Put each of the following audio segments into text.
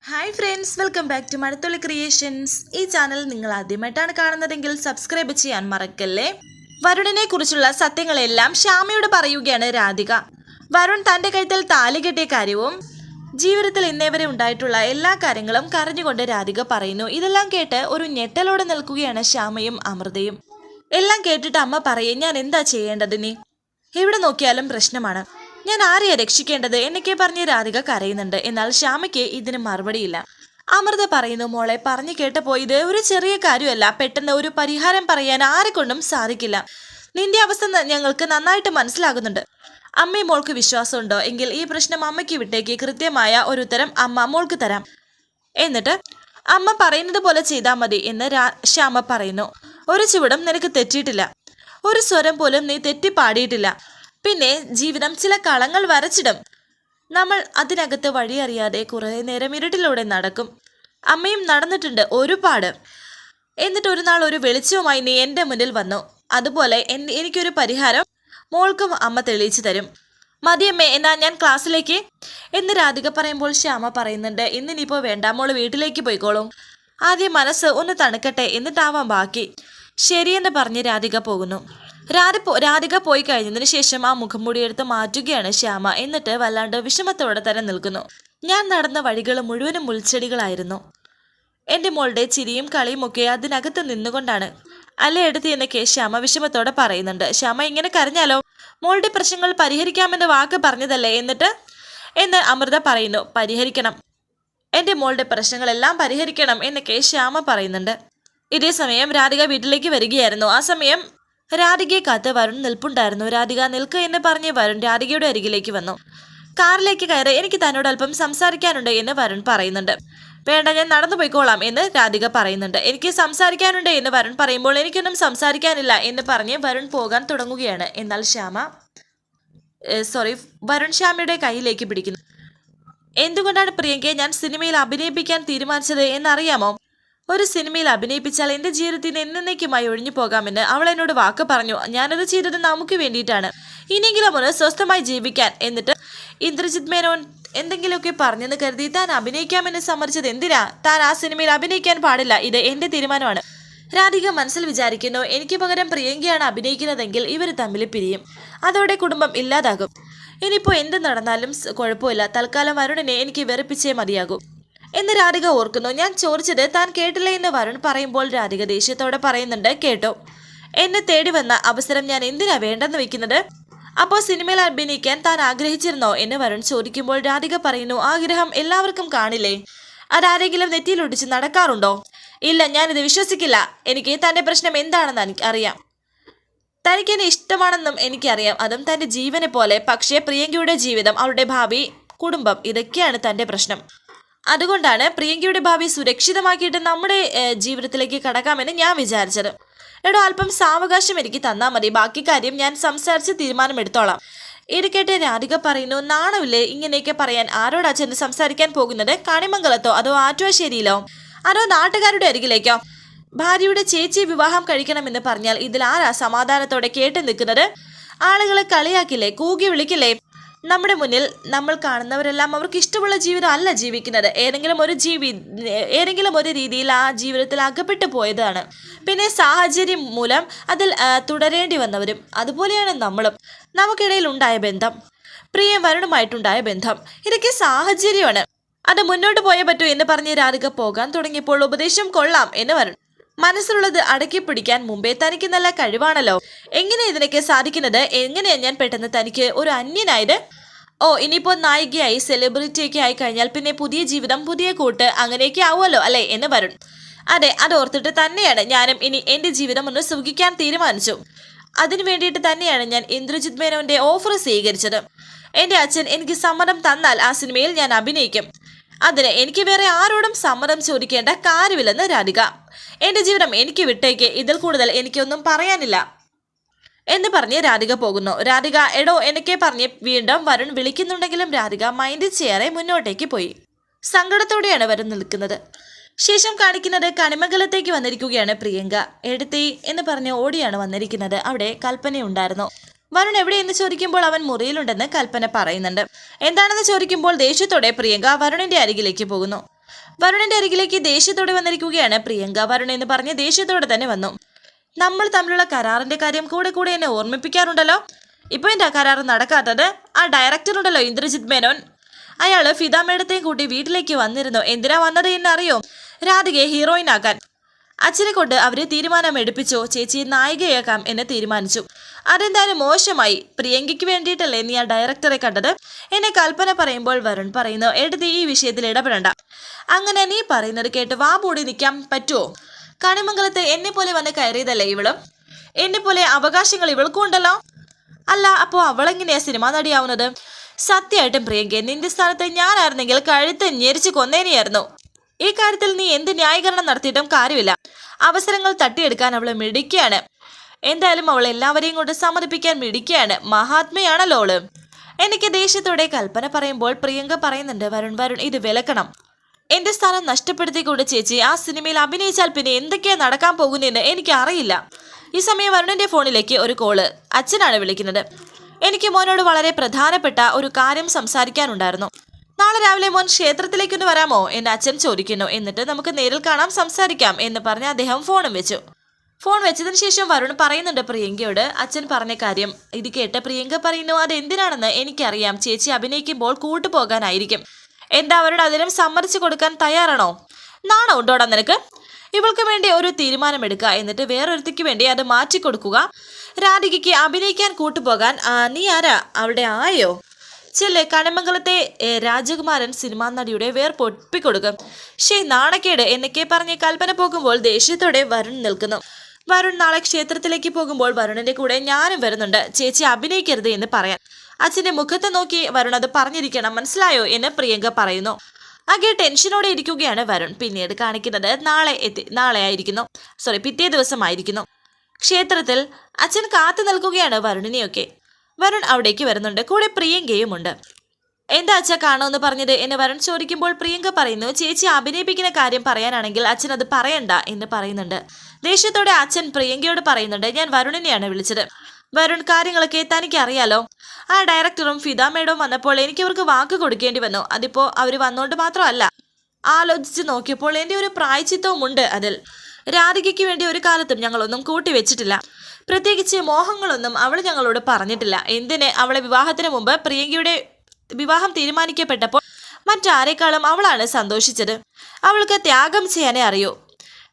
Hi friends, welcome back to Mazhathulli creations. ഈ channel നിങ്ങൾ ആദ്യമായിട്ടാണ് കാണുന്നതെങ്കിൽ സബ്സ്ക്രൈബ് ചെയ്യാൻ മറക്കല്ലേ. വരുണിനെ കുറിച്ചുള്ള സത്യങ്ങളെല്ലാം ശ്യാമയോട് പറയുകയാണ് രാധിക. വരുൺ തൻ്റെ കഴുത്തിൽ താലി കെട്ടിയ കാര്യവും ജീവിതത്തിൽ ഇന്നേവരെ ഉണ്ടായിട്ടുള്ള എല്ലാ കാര്യങ്ങളും കരഞ്ഞുകൊണ്ട് രാധിക പറയുന്നു. ഇതെല്ലാം കേട്ട് ഒരു ഞെട്ടലോടെ നിൽക്കുകയാണ് ശ്യാമയും അമൃതയും. എല്ലാം കേട്ടിട്ട് അമ്മ പറയും, ഞാൻ എന്താ ചെയ്യേണ്ടതിനി? എവിടെ നോക്കിയാലും പ്രശ്നമാണ്, ഞാൻ ആരെയാ രക്ഷിക്കേണ്ടത് എന്നൊക്കെ പറഞ്ഞ് രാധിക കരയുന്നുണ്ട്. എന്നാൽ ശ്യാമയ്ക്ക് ഇതിന് മറുപടിയില്ല. അമൃത പറയുന്നു, മോളെ പറഞ്ഞു കേട്ടപ്പോ ഇത് ഒരു ചെറിയ കാര്യമല്ല, പെട്ടെന്ന് ഒരു പരിഹാരം പറയാൻ ആരെക്കൊണ്ടും സാധിക്കില്ല. നിന്റെ അവസ്ഥ ഞങ്ങൾക്ക് നന്നായിട്ട് മനസ്സിലാകുന്നുണ്ട്. അമ്മയും മോൾക്ക് വിശ്വാസമുണ്ടോ എങ്കിൽ ഈ പ്രശ്നം അമ്മയ്ക്ക് വിട്ടേക്ക്, കൃത്യമായ ഒരു ഉത്തരം അമ്മ മോൾക്ക് തരാം. എന്നിട്ട് അമ്മ പറയുന്നത് പോലെ ചെയ്താൽ മതി എന്ന് ശ്യാമ പറയുന്നു. ഒരു ചുവടും നിനക്ക് തെറ്റിയിട്ടില്ല, ഒരു സ്വരം പോലും നീ തെറ്റി പാടിയിട്ടില്ല. പിന്നെ ജീവിതം ചില കളങ്ങൾ വരച്ചിടും. നമ്മൾ അതിനകത്ത് വഴിയറിയാതെ കുറേ നേരം ഇരുട്ടിലൂടെ നടക്കും. അമ്മയും നടന്നിട്ടുണ്ട് ഒരുപാട്. എന്നിട്ട് ഒരു നാൾ ഒരു വെളിച്ചവുമായി നീ എൻ്റെ മുന്നിൽ വന്നു. അതുപോലെ എനിക്കൊരു പരിഹാരം മോൾക്കും അമ്മ തെളിയിച്ചു തരും. മതിയമ്മേ, എന്നാ ഞാൻ ക്ലാസ്സിലേക്ക് എന്ന് രാധിക പറയുമ്പോൾ ശ്യാമ പറയുന്നുണ്ട്, ഇന്നിനിപ്പോൾ വേണ്ട, മോള് വീട്ടിലേക്ക് പോയിക്കോളും. ആദ്യം മനസ്സ് ഒന്ന് തണുക്കട്ടെ, എന്നിട്ടാവാം ബാക്കി. ശരിയെന്ന് പറഞ്ഞ് രാധിക പോകുന്നു. രാധിക പോയി കഴിഞ്ഞതിന് ശേഷം ആ മുഖംമൂടി എടുത്ത് മാറ്റുകയാണ് ശ്യാമ. എന്നിട്ട് വല്ലാണ്ട് വിഷമത്തോടെ തന്നെ നിൽക്കുന്നു. ഞാൻ നടന്ന വഴികൾ മുഴുവനും മുൾച്ചെടികളായിരുന്നു. എൻ്റെ മോളുടെ ചിരിയും കളിയും ഒക്കെ അതിനകത്ത് നിന്നുകൊണ്ടാണ്. അല്ലേ എടുത്ത് എന്നൊക്കെ ശ്യാമ വിഷമത്തോടെ പറയുന്നുണ്ട്. ശ്യാമ ഇങ്ങനെ കരഞ്ഞാലോ? മോളുടെ പ്രശ്നങ്ങൾ പരിഹരിക്കാമെന്ന് വാക്ക് പറഞ്ഞതല്ലേ എന്ന് അമൃത പറയുന്നു. പരിഹരിക്കണം, എൻ്റെ മോളുടെ പ്രശ്നങ്ങളെല്ലാം പരിഹരിക്കണം എന്നൊക്കെ ശ്യാമ പറയുന്നുണ്ട്. ഇതേ സമയം രാധിക വീട്ടിലേക്ക് വരികയായിരുന്നു. ആ സമയം രാധികയെ കാത്ത് വരുൺ നിൽപ്പുണ്ടായിരുന്നു. രാധിക നിൽക്കുക എന്ന് പറഞ്ഞ് വരുൺ രാധികയുടെ അരികിലേക്ക് വന്നു. കാറിലേക്ക് കയറി, എനിക്ക് തന്നോട് അല്പം സംസാരിക്കാനുണ്ട് എന്ന് വരുൺ പറയുന്നുണ്ട്. വേണ്ട, ഞാൻ നടന്നു പോയിക്കോളാം എന്ന് രാധിക പറയുന്നുണ്ട്. എനിക്ക് സംസാരിക്കാനുണ്ട് എന്ന് വരുൺ പറയുമ്പോൾ എനിക്കൊന്നും സംസാരിക്കാനില്ല എന്ന് പറഞ്ഞ് വരുൺ പോകാൻ തുടങ്ങുകയാണ്. എന്നാൽ വരുൺ ശ്യാമയുടെ കയ്യിലേക്ക് പിടിക്കുന്നു. എന്തുകൊണ്ടാണ് പ്രിയങ്കയെ ഞാൻ സിനിമയിൽ അഭിനയിപ്പിക്കാൻ തീരുമാനിച്ചത് എന്നറിയാമോ? ഒരു സിനിമയിൽ അഭിനയിപ്പിച്ചാൽ എൻ്റെ ജീവിതത്തിന് എന്നേക്കുമായി ഒഴിഞ്ഞു പോകാമെന്ന് അവൾ എന്നോട് വാക്ക് പറഞ്ഞു. ഞാനത് ചെയ്തത് നമുക്ക് വേണ്ടിയിട്ടാണ്, ഇനിയെങ്കിലും ഒന്ന് സ്വസ്ഥമായി ജീവിക്കാൻ. എന്നിട്ട് ഇന്ദ്രജിത് മേനോൻ എന്തെങ്കിലുമൊക്കെ പറഞ്ഞെന്ന് കരുതി താൻ അഭിനയിക്കാമെന്ന് സമ്മതിച്ചത് എന്തിനാ? താൻ ആ സിനിമയിൽ അഭിനയിക്കാൻ പാടില്ല, ഇത് എൻ്റെ തീരുമാനമാണ്. രാധിക മനസ്സിൽ വിചാരിക്കുന്നു, എനിക്ക് പകരം പ്രിയങ്കയാണ് അഭിനയിക്കുന്നതെങ്കിൽ ഇവർ തമ്മിൽ പിരിയും, അതോടെ കുടുംബം ഇല്ലാതാകും. ഇനിയിപ്പോൾ എന്ത് നടന്നാലും കുഴപ്പമില്ല, തൽക്കാലം വരുണിനെ എനിക്ക് വെറുപ്പിച്ചേ മതിയാകും എന്ന് രാധിക ഓർക്കുന്നു. ഞാൻ ചോദിച്ചത് താൻ കേട്ടില്ല എന്ന് വരുൺ പറയുമ്പോൾ രാധിക ദേഷ്യത്തോടെ പറയുന്നുണ്ട്, കേട്ടോ, എന്നെ തേടി വന്ന അവസരം ഞാൻ എന്തിനാ വേണ്ടെന്ന് വെക്കുന്നത്? അപ്പോൾ സിനിമയിൽ അഭിനയിക്കാൻ താൻ ആഗ്രഹിച്ചിരുന്നോ എന്ന് വരുൺ ചോദിക്കുമ്പോൾ രാധിക പറയുന്നു, ആഗ്രഹം എല്ലാവർക്കും കാണില്ലേ, അതാരെങ്കിലും നെറ്റിയിലൊടിച്ച് നടക്കാറുണ്ടോ? ഇല്ല, ഞാനിത് വിശ്വസിക്കില്ല. എനിക്ക് തൻ്റെ പ്രശ്നം എന്താണെന്ന് എനിക്ക് അറിയാം. തനിക്ക് എന്നെ ഇഷ്ടമാണെന്നും എനിക്കറിയാം, അതും തൻ്റെ ജീവനെ പോലെ. പക്ഷേ പ്രിയങ്കയുടെ ജീവിതം, അവളുടെ ഭാവി, കുടുംബം, ഇതൊക്കെയാണ് തൻ്റെ പ്രശ്നം. അതുകൊണ്ടാണ് പ്രിയങ്കയുടെ ഭാവി സുരക്ഷിതമാക്കിയിട്ട് നമ്മുടെ ജീവിതത്തിലേക്ക് കടക്കാമെന്ന് ഞാൻ വിചാരിച്ചത്. എടോ, അല്പം സാവകാശം എനിക്ക് തന്നാൽ മതി, ബാക്കി കാര്യം ഞാൻ സംസാരിച്ച് തീരുമാനമെടുത്തോളാം. ഇത് കേട്ട് രാധിക പറയുന്നു, നാണമില്ലേ ഇങ്ങനെയൊക്കെ പറയാൻ? ആരോടാ ചെന്ന് സംസാരിക്കാൻ പോകുന്നത്? കണിമംഗലത്തോ അതോ ആറ്റുവാശ്ശേരിയിലോ അതോ നാട്ടുകാരുടെ അരികിലേക്കോ? ഭാര്യയുടെ ചേച്ചി വിവാഹം കഴിക്കണമെന്ന് പറഞ്ഞാൽ ഇതിൽ ആരാ സമാധാനത്തോടെ കേട്ട് നിൽക്കുന്നത്? ആളുകളെ കളിയാക്കില്ലേ, കൂകി വിളിക്കില്ലേ? നമ്മുടെ മുന്നിൽ നമ്മൾ കാണുന്നവരെല്ലാം അവർക്ക് ഇഷ്ടമുള്ള ജീവിതം അല്ല ജീവിക്കുന്നത്. ഏതെങ്കിലും ഒരു രീതിയിൽ ആ ജീവിതത്തിൽ അകപ്പെട്ടു പോയതാണ്. പിന്നെ സാഹചര്യം മൂലം അതിൽ തുടരേണ്ടി വന്നവരും. അതുപോലെയാണ് നമ്മളും. നമുക്കിടയിൽ ഉണ്ടായ ബന്ധം, പ്രിയം വരുണുമായിട്ടുണ്ടായ ബന്ധം, ഇതൊക്കെ സാഹചര്യമാണ്. അത് മുന്നോട്ട് പോയേ പറ്റൂ എന്ന് പറഞ്ഞ് രാധിക പോകാൻ തുടങ്ങിയപ്പോൾ ഉപദേശം കൊള്ളാം എന്ന് വരുൺ. മനസ്സിലുള്ളത് അടക്കി പിടിക്കാൻ മുമ്പേ തനിക്ക് നല്ല കഴിവാണല്ലോ, എങ്ങനെ ഇതിനൊക്കെ സാധിക്കുന്നത്? എങ്ങനെയാ ഞാൻ പെട്ടെന്ന് തനിക്ക് ഒരു അന്യനായത്? ഓ, ഇനിയിപ്പോൾ നായികയായി സെലിബ്രിറ്റിയൊക്കെ ആയി കഴിഞ്ഞാൽ പിന്നെ പുതിയ ജീവിതം, പുതിയ കൂട്ട്, അങ്ങനെയൊക്കെ ആവുമല്ലോ അല്ലേ എന്ന് വരുൺ. അതെ, അത് ഓർത്തിട്ട് തന്നെയാണ് ഞാനും ഇനി എൻ്റെ ജീവിതം ഒന്ന് സുഖിക്കാൻ തീരുമാനിച്ചു. അതിനു വേണ്ടിയിട്ട് തന്നെയാണ് ഞാൻ ഇന്ദ്രജിത് മേനോന്റെ ഓഫർ സ്വീകരിച്ചത്. എൻ്റെ അച്ഛൻ എനിക്ക് സമ്മതം തന്നാൽ ആ സിനിമയിൽ ഞാൻ അഭിനയിക്കും. അതിന് എനിക്ക് വേറെ ആരോടും സമ്മതം ചോദിക്കേണ്ട കാര്യമില്ലെന്ന് രാധിക. എൻ്റെ ജീവിതം എനിക്ക് വിട്ടേക്ക്, ഇതിൽ കൂടുതൽ എനിക്കൊന്നും പറയാനില്ല എന്ന് പറഞ്ഞ് രാധിക പോകുന്നു. രാധിക എടോ എന്നൊക്കെ പറഞ്ഞ് വീണ്ടും വരുൺ വിളിക്കുന്നുണ്ടെങ്കിലും രാധിക മൈൻഡ് ചെയ്യാതെ മുന്നോട്ടേക്ക് പോയി. സങ്കടത്തോടെയാണ് വരുൺ നിൽക്കുന്നത്. ശേഷം കാണിക്കുന്നത് കണിമംഗലത്തേക്ക് വന്നിരിക്കുകയാണ് പ്രിയങ്ക. എടുത്തി എന്ന് പറഞ്ഞ് ഓടിയാണ് വന്നിരിക്കുന്നത്. അവിടെ കൽപ്പനയുണ്ടായിരുന്നു. വരുൺ എവിടെയെന്ന് ചോദിക്കുമ്പോൾ അവൻ മുറിയിലുണ്ടെന്ന് കൽപ്പന പറയുന്നുണ്ട്. എന്താണെന്ന് ചോദിക്കുമ്പോൾ ദേഷ്യത്തോടെ പ്രിയങ്ക വരുണിന്റെ അരികിലേക്ക് പോകുന്നു. വരുണിന്റെ അരികിലേക്ക് ദേഷ്യത്തോടെ വന്നിരിക്കുകയാണ് പ്രിയങ്ക. വരുൺ എന്ന് പറഞ്ഞ് ദേഷ്യത്തോടെ തന്നെ വന്നു. നമ്മൾ തമ്മിലുള്ള കരാറിന്റെ കാര്യം കൂടെ കൂടെ എന്നെ ഓർമ്മിപ്പിക്കാറുണ്ടല്ലോ. ഇപ്പൊ എന്റെ ആ കരാർ നടക്കാത്തത് ആ ഡയറക്ടർ ഉണ്ടല്ലോ, ഇന്ദ്രജിത് മേനോൻ. അയാള് ഫിദ മേഡത്തെയും കൂട്ടി വീട്ടിലേക്ക് വന്നിരുന്നു. എന്തിനാ വന്നത് എന്നറിയോ? രാധികയെ ഹീറോയിൻ ആക്കാൻ. അച്ഛനെ കൊണ്ട് അവരെ തീരുമാനം എടുപ്പിച്ചോ, ചേച്ചിയെ നായികയാക്കാം എന്ന് തീരുമാനിച്ചു. അതെന്തായാലും മോശമായി. പ്രിയങ്കയ്ക്ക് വേണ്ടിയിട്ടല്ലേ നീ ആ ഡയറക്ടറെ കണ്ടത്? എന്നെ കൽപ്പന പറയുമ്പോൾ വരുൺ പറയുന്നു, എടുത്ത് ഈ വിഷയത്തിൽ ഇടപെടണ്ട. അങ്ങനെ നീ പറയുന്നത് കേട്ട് വാ മൂടി നിൽക്കാൻ പറ്റുമോ? കണിമംഗലത്ത് എന്നെ പോലെ വന്ന് കയറിയതല്ലേ ഇവളും? എന്നെ പോലെ അവകാശങ്ങൾ ഇവൾക്കും ഉണ്ടല്ലോ. അല്ല, അപ്പോ അവളെങ്ങനെയാ സിനിമാ നടിയാവുന്നത്? സത്യമായിട്ടും പ്രിയങ്ക, നിന്റെ സ്ഥാനത്ത് ഞാനായിരുന്നെങ്കിൽ കഴുത്ത് ഞെരിച്ച് കൊന്നേനെയായിരുന്നു. ഈ കാര്യത്തിൽ നീ എന്ത് ന്യായീകരണം നടത്തിയിട്ടും കാര്യമില്ല. അവസരങ്ങൾ തട്ടിയെടുക്കാൻ അവള് മിടിക്കുകയാണ്. എന്തായാലും അവൾ എല്ലാവരെയും കൊണ്ട് സമ്മതിപ്പിക്കാൻ മിടിക്കുകയാണ്. മഹാത്മയാണല്ലോ അവള്. എനിക്ക് ദേഷ്യത്തോടെ കൽപ്പന പറയുമ്പോൾ പ്രിയങ്ക പറയുന്നുണ്ട്, വരുൺ ഇത് വിലക്കണം. എന്റെ സ്ഥാനം നഷ്ടപ്പെടുത്തിക്കൊണ്ട് ചേച്ചി ആ സിനിമയിൽ അഭിനയിച്ചാൽ പിന്നെ എന്തൊക്കെയാ നടക്കാൻ പോകുന്നതെന്ന് എനിക്ക് അറിയില്ല. ഈ സമയം വരുണിന്റെ ഫോണിലേക്ക് ഒരു കോള്. അച്ഛനാണ് വിളിക്കുന്നത്. എനിക്ക് മോനോട് വളരെ പ്രധാനപ്പെട്ട ഒരു കാര്യം സംസാരിക്കാനുണ്ടായിരുന്നു. നാളെ രാവിലെ മോൻ ക്ഷേത്രത്തിലേക്കൊന്ന് വരാമോ എന്ന് അച്ഛൻ ചോദിക്കുന്നു. എന്നിട്ട് നമുക്ക് നേരിൽ കാണാം, സംസാരിക്കാം എന്ന് പറഞ്ഞ് അദ്ദേഹം ഫോണും വെച്ചു. ഫോൺ വെച്ചതിന് ശേഷം വരുൺ പറയുന്നുണ്ട് പ്രിയങ്കയോട് അച്ഛൻ പറഞ്ഞ കാര്യം. ഇത് കേട്ട് പ്രിയങ്ക പറയുന്നു, അതെന്തിനാണെന്ന് എനിക്കറിയാം. ചേച്ചി അഭിനയിക്കുമ്പോൾ കൂട്ടുപോകാനായിരിക്കും. എന്താ അവരുടെ അതിനും സമ്മതിച്ചു കൊടുക്കാൻ തയ്യാറാണോ? നാണോ ഉണ്ടോടാ നിനക്ക്? ഇവൾക്ക് വേണ്ടി ഒരു തീരുമാനമെടുക്കുക, എന്നിട്ട് വേറൊരുത്തിക്ക് വേണ്ടി അത് മാറ്റിക്കൊടുക്കുക. രാധികയ്ക്ക് അഭിനയിക്കാൻ കൂട്ടുപോകാൻ നീ ആരാ? അവിടെ ആയോ? ചെല്ലെ, കണിമംഗലത്തെ രാജകുമാരൻ സിനിമാ നടിയുടെ പൊട്ടിക്കൊടുക്കും. നാണക്കേട് എന്നൊക്കെ പറഞ്ഞ് കൽപ്പന പോകുമ്പോൾ ദേഷ്യത്തോടെ വരുൺ നിൽക്കുന്നു. വരുൺ നാളെ ക്ഷേത്രത്തിലേക്ക് പോകുമ്പോൾ വരുണിന്റെ കൂടെ ഞാനും വരുന്നുണ്ട്. ചേച്ചി അഭിനയിക്കരുത് എന്ന് പറയാൻ. അച്ഛന്റെ മുഖത്ത് നോക്കി വരുൺ അത് പറഞ്ഞിരിക്കണം, മനസ്സിലായോ എന്ന് പ്രിയങ്ക പറയുന്നു. ആകെ ടെൻഷനോടെ ഇരിക്കുകയാണ് വരുൺ. പിന്നീട് കാണിക്കുന്നത് നാളെ ആയിരിക്കുന്നു. പിറ്റേ ദിവസമായിരിക്കുന്നു. ക്ഷേത്രത്തിൽ അച്ഛൻ കാത്തു നിൽക്കുകയാണ് വരുണിനെയൊക്കെ. വരുൺ അവിടേക്ക് വരുന്നുണ്ട്. കൂടെ പ്രിയങ്കയുമുണ്ട്. എന്താ അച്ഛ കാണുമെന്ന് പറഞ്ഞത് എന്ന് വരുൺ ചോദിക്കുമ്പോൾ പ്രിയങ്ക പറയുന്നു, ചേച്ചി അഭിനയിപ്പിക്കുന്ന കാര്യം പറയാനാണെങ്കിൽ അച്ഛൻ അത് പറയണ്ട എന്ന് പറയുന്നുണ്ട്. ദേഷ്യത്തോടെ അച്ഛൻ പ്രിയങ്കയോട് പറയുന്നുണ്ട്, ഞാൻ വരുണിനെയാണ് വിളിച്ചത്. വരുൺ, കാര്യങ്ങളൊക്കെ തനിക്ക് അറിയാലോ. ആ ഡയറക്ടറും ഫിദ മേഡവും വന്നപ്പോൾ എനിക്ക് അവർക്ക് വാക്ക് കൊടുക്കേണ്ടി വന്നു. അതിപ്പോ അവര് വന്നോണ്ട് മാത്രമല്ല, ആലോചിച്ച് നോക്കിയപ്പോൾ എന്റെ ഒരു പ്രായച്ചിത്തവും ഉണ്ട് അതിൽ. രാധികയ്ക്ക് വേണ്ടി ഒരു കാലത്തും ഞങ്ങളൊന്നും കൂട്ടിവെച്ചിട്ടില്ല. പ്രത്യേകിച്ച് മോഹങ്ങളൊന്നും അവൾ ഞങ്ങളോട് പറഞ്ഞിട്ടില്ല. എന്തിന്, അവളെ വിവാഹത്തിന് മുമ്പ് പ്രിയങ്കയുടെ വിവാഹം തീരുമാനിക്കപ്പെട്ടപ്പോൾ മറ്റാരേക്കാളും അവളാണ് സന്തോഷിച്ചത്. അവൾക്ക് ത്യാഗം ചെയ്യാനേ അറിയൂ,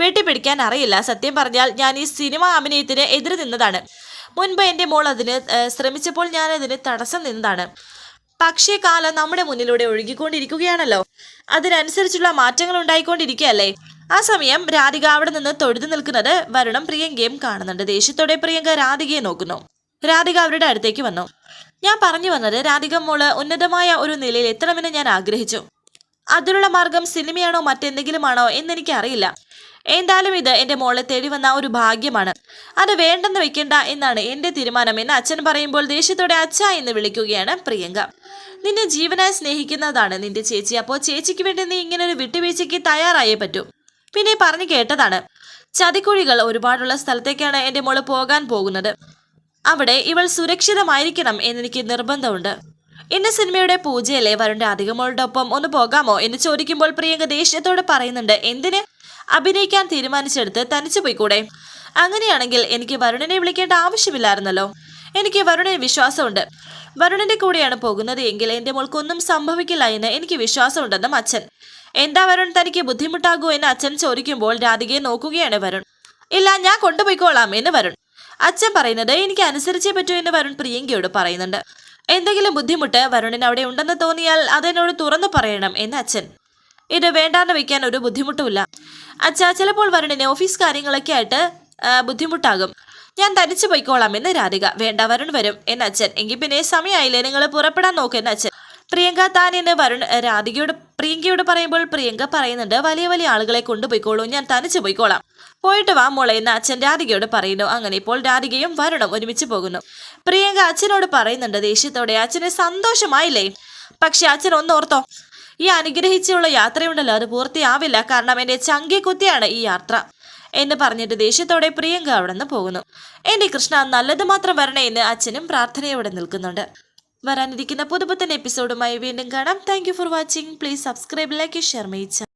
വെട്ടിപ്പിടിക്കാൻ അറിയില്ല. സത്യം പറഞ്ഞാൽ ഞാൻ ഈ സിനിമ അഭിനയത്തിന് എതിര് നിന്നതാണ്. മുൻപ് എൻ്റെ മോൾ അതിന് ശ്രമിച്ചപ്പോൾ ഞാൻ അതിന് തടസ്സം നിന്നതാണ്. പക്ഷേ കാലം നമ്മുടെ മുന്നിലൂടെ ഒഴുകിക്കൊണ്ടിരിക്കുകയാണല്ലോ. അതിനനുസരിച്ചുള്ള മാറ്റങ്ങൾ ഉണ്ടായിക്കൊണ്ടിരിക്കുകയല്ലേ. ആ സമയം രാധിക അവിടെ നിന്ന് തൊഴുതു നിൽക്കുന്നത് വരുണും പ്രിയങ്കയും കാണുന്നുണ്ട്. ദേഷ്യത്തോടെ പ്രിയങ്ക രാധികയെ നോക്കുന്നു. രാധിക അവരുടെ അടുത്തേക്ക് വന്നു. ഞാൻ പറഞ്ഞു വന്നത്, രാധിക മോള് ഉന്നതമായ ഒരു നിലയിൽ എത്തണമെന്ന് ഞാൻ ആഗ്രഹിച്ചു. അതിനുള്ള മാർഗം സിനിമയാണോ മറ്റെന്തെങ്കിലുമാണോ എന്നെനിക്കറിയില്ല. എന്തായാലും ഇത് എൻ്റെ മോളെ തേടി വന്ന ഒരു ഭാഗ്യമാണ്. അത് വേണ്ടെന്ന് വെക്കണ്ട എന്നാണ് എൻ്റെ തീരുമാനം എന്ന് അച്ഛൻ പറയുമ്പോൾ ദേഷ്യത്തോടെ അച്ഛ എന്ന് വിളിക്കുകയാണ് പ്രിയങ്ക. നിന്നെ ജീവനായി സ്നേഹിക്കുന്നതാണ് നിന്റെ ചേച്ചി. അപ്പോൾ ചേച്ചിക്ക് വേണ്ടി നീ ഇങ്ങനെ ഒരു വിട്ടുവീഴ്ചയ്ക്ക് തയ്യാറായേ പറ്റൂ. പിന്നെ പറഞ്ഞു കേട്ടതാണ്, ചതിക്കുഴികൾ ഒരുപാടുള്ള സ്ഥലത്തേക്കാണ് എൻ്റെ മോള് പോകാൻ പോകുന്നത്. അവിടെ ഇവൾ സുരക്ഷിതമായിരിക്കണം എന്നെനിക്ക് നിർബന്ധമുണ്ട്. ഇന്ന് സിനിമയുടെ പൂജയല്ലേ, വരുണിന്റെ അധികമോളുടെ ഒപ്പം ഒന്ന് പോകാമോ എന്ന് ചോദിക്കുമ്പോൾ പ്രിയങ്ക ദേഷ്യത്തോടെ പറയുന്നുണ്ട്, എന്തിന്? അഭിനയിക്കാൻ തീരുമാനിച്ചെടുത്ത് തനിച്ചു പോയിക്കൂടെ? അങ്ങനെയാണെങ്കിൽ എനിക്ക് വരുണിനെ വിളിക്കേണ്ട ആവശ്യമില്ലായിരുന്നല്ലോ. എനിക്ക് വരുണിന് വിശ്വാസമുണ്ട്. വരുണിന്റെ കൂടെയാണ് പോകുന്നത് എങ്കിൽ എൻ്റെ മോൾക്കൊന്നും സംഭവിക്കില്ല എന്ന് എനിക്ക് വിശ്വാസമുണ്ടെന്നും അച്ഛൻ. എന്താ വരുൺ, തനിക്ക് ബുദ്ധിമുട്ടാകുമോ എന്ന് അച്ഛൻ ചോദിക്കുമ്പോൾ രാധികയെ നോക്കുകയാണ് വരുൺ. ഇല്ല, ഞാൻ കൊണ്ടുപോയിക്കോളാം എന്ന് വരുൺ. അച്ഛൻ പറയുന്നത് എനിക്ക് അനുസരിച്ചേ പറ്റൂ എന്ന് വരുൺ പ്രിയങ്കയോട് പറയുന്നുണ്ട്. എന്തെങ്കിലും ബുദ്ധിമുട്ട് വരുണിന് അവിടെ ഉണ്ടെന്ന് തോന്നിയാൽ അതെന്നോട് തുറന്നു പറയണം എന്ന് അച്ഛൻ. ഇത് വേണ്ടാന്ന് വെക്കാൻ ഒരു ബുദ്ധിമുട്ടുമില്ല അച്ഛാ. ചിലപ്പോൾ വരുണിന് ഓഫീസ് കാര്യങ്ങളൊക്കെ ആയിട്ട് ബുദ്ധിമുട്ടാകും. ഞാൻ തനിച്ചു പോയിക്കോളാം എന്ന് രാധിക. വേണ്ട, വരുൺ വരും എന്ന് അച്ഛൻ. എങ്കിൽ പിന്നെ സമയമായില്ലേ, നിങ്ങൾ പുറപ്പെടാൻ നോക്കുമെന്ന് അച്ഛൻ. പ്രിയങ്ക താൻ എന്ന് വരുൺ പ്രിയങ്കയോട് പറയുമ്പോൾ പ്രിയങ്ക പറയുന്നുണ്ട്, വലിയ വലിയ ആളുകളെ കൊണ്ടുപോയിക്കോളൂ, ഞാൻ തനിച്ചു പോയിക്കോളാം. പോയിട്ട് വാ മോളെ എന്ന് അച്ഛൻ രാധികയോട് പറയുന്നു. അങ്ങനെ ഇപ്പോൾ രാധികയും വരുണും ഒരുമിച്ച് പോകുന്നു. പ്രിയങ്ക അച്ഛനോട് പറയുന്നുണ്ട് ദേഷ്യത്തോടെ, അച്ഛന് സന്തോഷമായില്ലേ? പക്ഷെ അച്ഛൻ ഒന്നോർത്തോ, ഈ അനുഗ്രഹിച്ചുള്ള യാത്രയുണ്ടല്ലോ അത് പൂർത്തിയാവില്ല. കാരണം എന്റെ ചങ്കി കുത്തിയാണ് ഈ യാത്ര എന്ന് പറഞ്ഞിട്ട് ദേഷ്യത്തോടെ പ്രിയങ്ക അവിടെ നിന്ന് പോകുന്നു. എന്റെ കൃഷ്ണ, നല്ലത് മാത്രം വരണേ എന്ന് അച്ഛനും പ്രാർത്ഥനയോടെ നിൽക്കുന്നുണ്ട്. വരാനിരിക്കുന്ന പുതുപുത്തൻ എപ്പിസോഡുമായി വീണ്ടും കാണാം. Thank you for watching. Please subscribe, like, share my channel.